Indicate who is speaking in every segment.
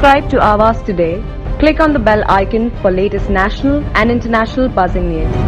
Speaker 1: Subscribe to Awaaz today. Click on the bell icon for latest national and international buzzing news.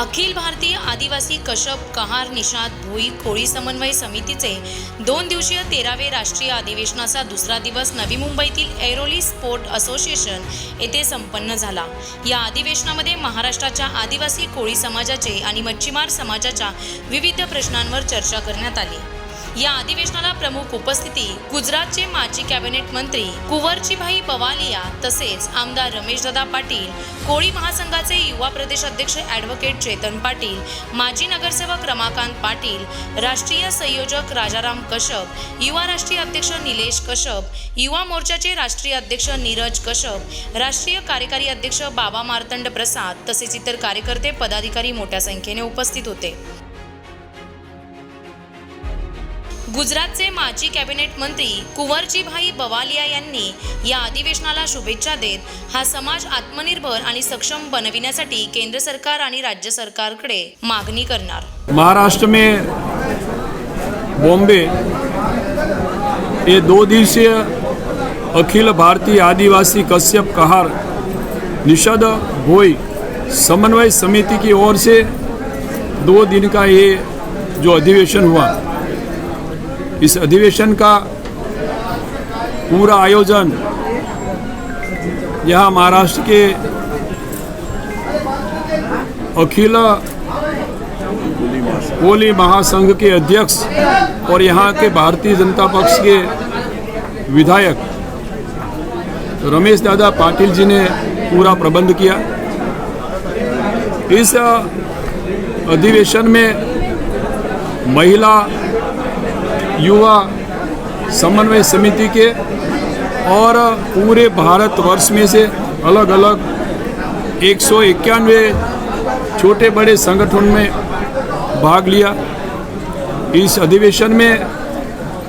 Speaker 2: Akhil Bharatiya आदिवासी कशप कहार निषाद भोई कोळी समन्वय समितीचे 2 दिवसीय 13वे राष्ट्रीय अधिवेशनाचा दुसरा दिवस नवी मुंबईतील ऐरोली स्पोर्ट असोसिएशन येथे संपन्न झाला। या अधिवेशनामध्ये महाराष्ट्राच्या आदिवासी कोळी समाजाचे आणि मच्छीमार समाजाच्या विविध प्रश्नांवर चर्चा करण्यात आली। या अधिवेशनाला प्रमुख उपस्थिती गुजरातचे माजी कॅबिनेट मंत्री कुंवरजीभाई बवालिया तसेच आमदार रमेशदादा पाटील, कोळी महासंघाचे युवा प्रदेश अध्यक्ष ॲडव्होकेट चेतन पाटील, माजी नगरसेवक रमाकांत पाटील, राष्ट्रीय संयोजक राजाराम कशप, युवा राष्ट्रीय अध्यक्ष निलेश कशप, युवा मोर्चाचे राष्ट्रीय अध्यक्ष नीरज कशप, राष्ट्रीय कार्यकारी अध्यक्ष बाबा मार्तंड प्रसाद तसेच इतर कार्यकर्ते पदाधिकारी मोठ्या संख्येने उपस्थित होते। गुजरातचे माजी कॅबिनेट मंत्री कुंवरजीभाई बवालिया यांनी या अधिवेशनाला शुभेच्छा देत हा समाज आत्मनिर्भर आणि सक्षम बनविण्यासाठी केंद्र सरकार आणि राज्य सरकारकडे मागणी करणार।
Speaker 3: महाराष्ट्र में बॉम्बे ये 2 दिवसीय अखिल भारतीय आदिवासी कश्यप कहार निषाद भोई समन्वय समिति की ओर से 2 दिन का ये जो अधिवेशन हुआ, इस अधिवेशन का पूरा आयोजन यहाँ महाराष्ट्र के अखिल कोली महासंघ के अध्यक्ष और यहाँ के भारतीय जनता पक्ष के विधायक रमेश दादा पाटिल जी ने पूरा प्रबंध किया। इस अधिवेशन में महिला युवा समन्वय समिति के और पूरे भारतवर्ष में से अलग अलग 191 छोटे बड़े संगठन में भाग लिया। इस अधिवेशन में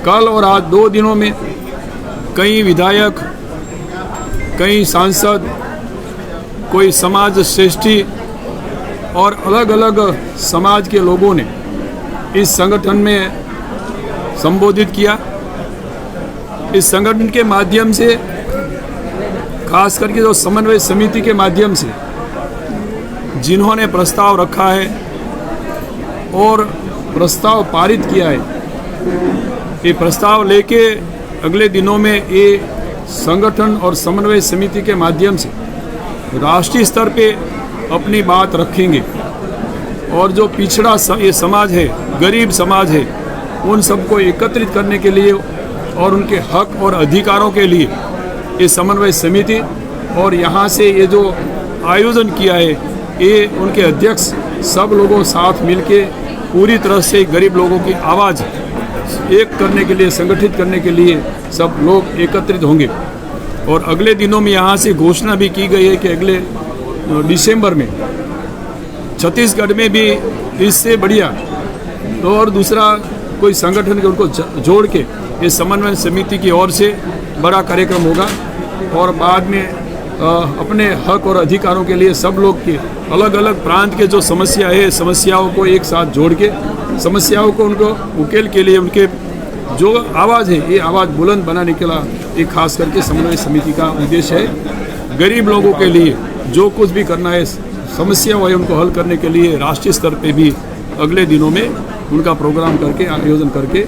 Speaker 3: कल और आज 2 दिनों में कई विधायक, कई सांसद, कोई समाज श्रेष्ठी और अलग अलग समाज के लोगों ने इस संगठन में संबोधित किया। इस संगठन के माध्यम से खास करके जो समन्वय समिति के माध्यम से जिन्होंने प्रस्ताव रखा है और प्रस्ताव पारित किया है, ये प्रस्ताव लेके अगले दिनों में ये संगठन और समन्वय समिति के माध्यम से राष्ट्रीय स्तर पे अपनी बात रखेंगे और जो पिछड़ा ये समाज है, गरीब समाज है, उन सबको एकत्रित करने के लिए और उनके हक और अधिकारों के लिए ये समन्वय समिति और यहाँ से ये जो आयोजन किया है, ये उनके अध्यक्ष सब लोगों साथ मिलके पूरी तरह से गरीब लोगों की आवाज़ एक करने के लिए, संगठित करने के लिए सब लोग एकत्रित होंगे। और अगले दिनों में यहाँ से घोषणा भी की गई है कि अगले दिसंबर में छत्तीसगढ़ में भी इससे बढ़िया तो और दूसरा कोई संगठन के उनको जोड़ के ये समन्वय समिति की ओर से बड़ा कार्यक्रम होगा और बाद में अपने हक और अधिकारों के लिए सब लोग के अलग अलग प्रांत के जो समस्या है, समस्याओं को एक साथ जोड़ के समस्याओं को उनको उकेल के लिए उनके जो आवाज़ है ये आवाज़ बुलंद बनाने के लिए एक खास करके समन्वय समिति का उद्देश्य है। गरीब लोगों के लिए जो कुछ भी करना है समस्याएं हैं उनको हल करने के लिए राष्ट्रीय स्तर पे भी अगले दिनों में उनका प्रोग्राम करके आयोजन करके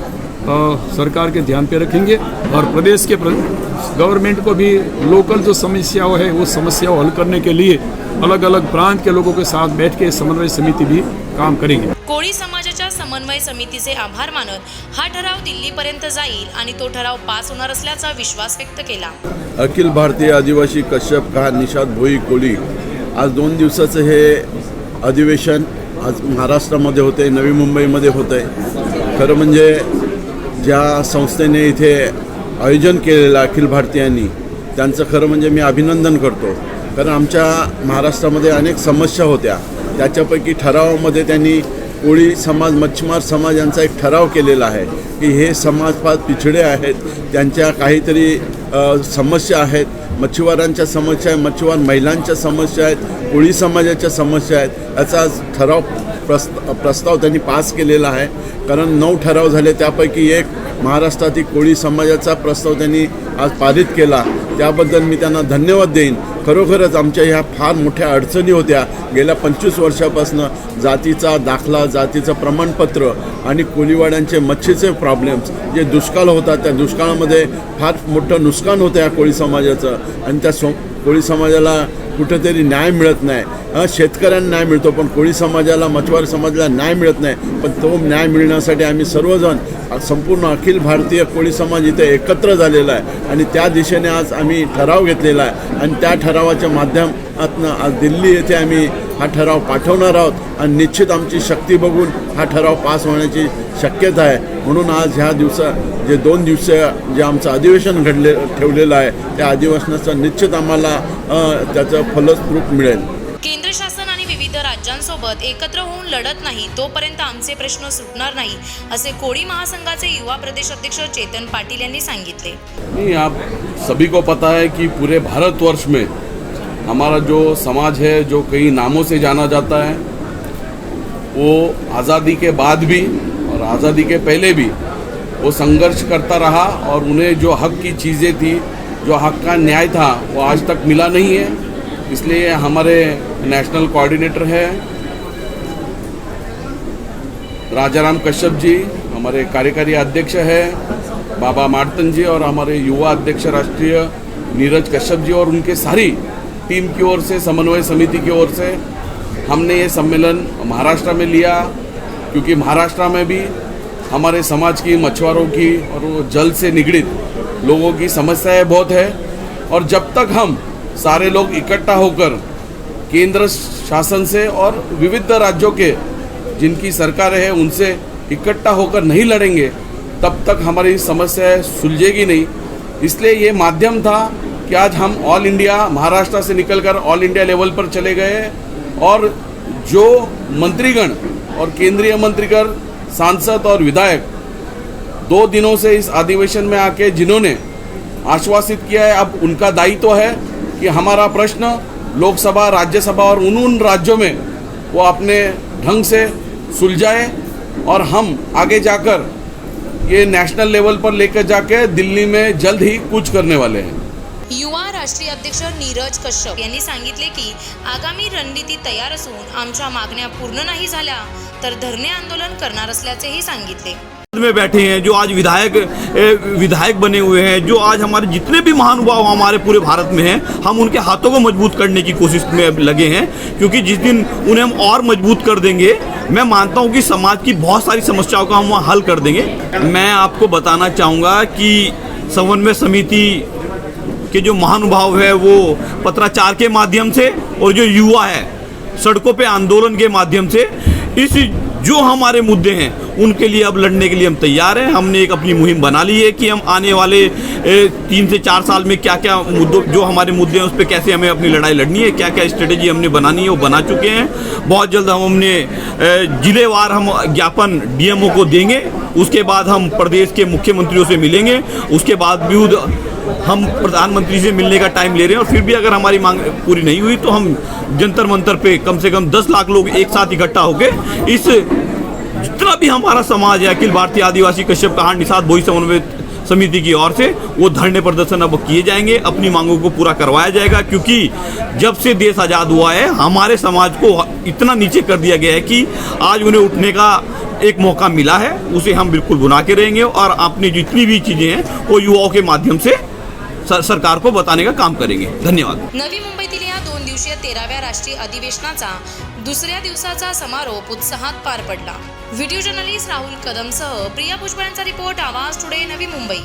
Speaker 3: सरकार के ध्यान पे रखेंगे और प्रदेश के गवर्नमेंट को भी लोकल जो समस्याएं है वो समस्याओं हल करने के लिए अलग अलग प्रांत के लोगों के साथ बैठ के समन्वय समिति भी काम करेंगे।
Speaker 2: कोळी समाजाच्या समन्वय समितीचे आभार मानत हा ठराव दिल्लीपर्यंत जाईल आणि तो ठराव पास होणार असल्याचा विश्वास व्यक्त केला।
Speaker 4: अखिल भारतीय आदिवासी कश्यप कहार निषाद भोई कोळी आज 2 दिवसाचं हे अधिवेशन आज महाराष्ट्रामध्ये होते, नवी मुंबईमध्ये होते। खरं म्हणजे ज्या संस्थेने इथे आयोजन केलेलं अखिल भारतीयांनी त्यांचं खरं म्हणजे मी अभिनंदन करतो, कारण आमच्या महाराष्ट्रामध्ये अनेक समस्या होत्या, त्याच्यापैकी ठरावामध्ये त्यांनी कोळी समाज मच्छीमार समाज यांचा एक ठराव केलेला आहे की हे समाज फार पिछडे आहेत, त्यांच्या काहीतरी समस्या आहेत, मच्छीमारांच्या समस्या आहेत, मच्छीमार महिलांच्या समस्या आहेत, कोळी समाजाच्या समस्या आहेत, याचा ठराव प्रस्ताव त्यांनी पास केलेला आहे। कारण 9 ठराव झाले, त्यापैकी एक महाराष्ट्रातील कोळी समाजाचा प्रस्ताव त्यांनी आज पारित केला, त्याबद्दल मी त्यांना धन्यवाद देईन। खरोखरच आमच्या ह्या फार मोठ्या अडचणी होत्या गेल्या 25 वर्षापासून, जातीचा दाखला, जातीचं प्रमाणपत्र आणि कोळीवाड्यांचे मच्छीचे प्रॉब्लेम्स, जे दुष्काळ होता त्या दुष्काळामध्ये फार मोठं नुकसान होतं या कोळी समाजाचं आणि त्या कोळी समाजाला कुठेतरी न्याय मिळत नाही। शेतकऱ्यांना न्याय मिळतो पण कोळी समाजाला, मच्छीमार समाजाला न्याय मिळत नाही। पण तो न्याय मिळण्यासाठी आम्ही सर्वजण संपूर्ण अखिल भारतीय कोळी समाज इथे एकत्र झालेला आहे आणि त्या दिशेने आज आम्ही ठराव घेतलेला आहे आणि त्या ठरावाच्या माध्यमातून आज दिल्ली येथे आम्ही हा ठराव पाठवणार आहोत आणि निश्चित आमची शक्ती बघून हा ठराव पास होण्याची शक्यता आहे। म्हणून आज ह्या जे 2 दिवसीय जे आमचं अधिवेशन ठेवलेलं आहे त्या अधिवेशनाचं निश्चित आम्हाला त्याचं फलस्वरूप मिळेल।
Speaker 2: केंद्र शासन आणि विविध राज्यांसोबत एकत्र होऊन लढत नाही तोपर्यंत आमचे प्रश्न सुटणार नाही असे कोळी महासंघाचे युवा प्रदेश अध्यक्ष चेतन पाटील यांनी सांगितले।
Speaker 5: नहीं, आप सभी को पता है कि पूरे भारतवर्ष में हमारा जो समाज है, जो कई नामों से जाना जाता है, वो आज़ादी के बाद भी और आज़ादी के पहले भी वो संघर्ष करता रहा और उन्हें जो हक की चीज़ें थी, जो हक का न्याय था, वो आज तक मिला नहीं है। इसलिए हमारे नेशनल कोऑर्डिनेटर है राजाराम कश्यप जी, हमारे कार्यकारी अध्यक्ष है बाबा मार्तन जी और हमारे युवा अध्यक्ष राष्ट्रीय नीरज कश्यप जी और उनके सारी टीम की ओर से, समन्वय समिति की ओर से हमने ये सम्मेलन महाराष्ट्र में लिया, क्योंकि महाराष्ट्र में भी हमारे समाज की, मछुआरों की और वो जल से निगड़ित लोगों की समस्याएं बहुत है। और जब तक हम सारे लोग इकट्ठा होकर केंद्र शासन से और विविध राज्यों के जिनकी सरकारें हैं उनसे इकट्ठा होकर नहीं लड़ेंगे, तब तक हमारी समस्याएं सुलझेगी नहीं। इसलिए ये माध्यम था कि आज हम ऑल इंडिया, महाराष्ट्र से निकलकर ऑल इंडिया लेवल पर चले गए और जो मंत्रीगण और केंद्रीय मंत्रीगण, सांसद और विधायक 2 दिनों से इस अधिवेशन में आके जिन्होंने आश्वासित किया है, अब उनका दायित्व है कि हमारा प्रश्न लोकसभा, राज्यसभा और उन राज्यों में वो अपने ढंग से सुलझाए और हम आगे जाकर ये नेशनल लेवल पर लेकर जाके दिल्ली में जल्द ही कूच करने वाले हैं।
Speaker 2: युवा राष्ट्रीय अध्यक्ष नीरज कश्यप यांनी सांगितले की आगामी रणनीती तयार असून आमच्या मागण्या पूर्ण नाही झाल्या तर धरणे आंदोलन करणार असल्याचेही सांगितले।
Speaker 6: में बैठे हैं, जो आज विधायक बने हुए हैं, जो आज हमारे जितने भी महानुभाव हमारे पूरे भारत में हैं, हम उनके हाथों को मजबूत करने की कोशिश में लगे हैं, क्योंकि जिस दिन उन्हें हम और मजबूत कर देंगे, मैं मानता हूं कि समाज की बहुत सारी समस्याओं का हम हल कर देंगे। मैं आपको बताना चाहूँगा कि समन्वय समिति के जो महानुभाव है वो पत्राचार के माध्यम से और जो युवा है सड़कों पे आंदोलन के माध्यम से इस जो हमारे मुद्दे हैं उनके लिए अब लड़ने के लिए हम तैयार हैं। हमने एक अपनी मुहिम बना ली है कि हम आने वाले 3 से 4 साल में क्या क्या मुद्दों, जो हमारे मुद्दे हैं उस पर कैसे हमें अपनी लड़ाई लड़नी है, क्या क्या स्ट्रेटेजी हमने बनानी है वो बना चुके हैं। बहुत जल्द हमने जिलेवार हम ज्ञापन डीएमओ को देंगे, उसके बाद हम प्रदेश के मुख्यमंत्रियों से मिलेंगे, उसके बाद भी हम प्रधानमंत्री से मिलने का टाइम ले रहे हैं और फिर भी अगर हमारी मांग पूरी नहीं हुई तो हम जंतर मंतर पे कम से कम 10 लाख लोग एक साथ इकट्ठा होकर इस जितना भी हमारा समाज है, अखिल भारतीय आदिवासी कश्यप कहार निषाद भोई समन्वय समिति की ओर से वो धरने प्रदर्शन अब किए जाएंगे, अपनी मांगों को पूरा करवाया जाएगा। क्योंकि जब से देश आज़ाद हुआ है हमारे समाज को इतना नीचे कर दिया गया है कि आज उन्हें उठने का एक मौका मिला है, उसे हम बिल्कुल बुना के रहेंगे और अपनी जितनी भी चीज़ें हैं वो युवाओं के माध्यम से सरकार को बताने का काम करेंगे। धन्यवाद।
Speaker 2: नवी मुंबईतील या 2 दिवसीय 13व्या राष्ट्रीय अधिवेशनाचा दुसऱ्या दिवसाचा समारोप उत्साहात पार पडला। व्हिडिओ जर्नलिस्ट राहुल कदमसह प्रिया भुजबळांचा रिपोर्ट, आवाज today, Navi Mumbai.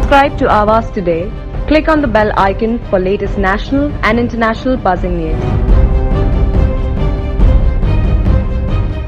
Speaker 1: Subscribe to Awaaz today. Click on the bell icon for latest national and international buzzing news.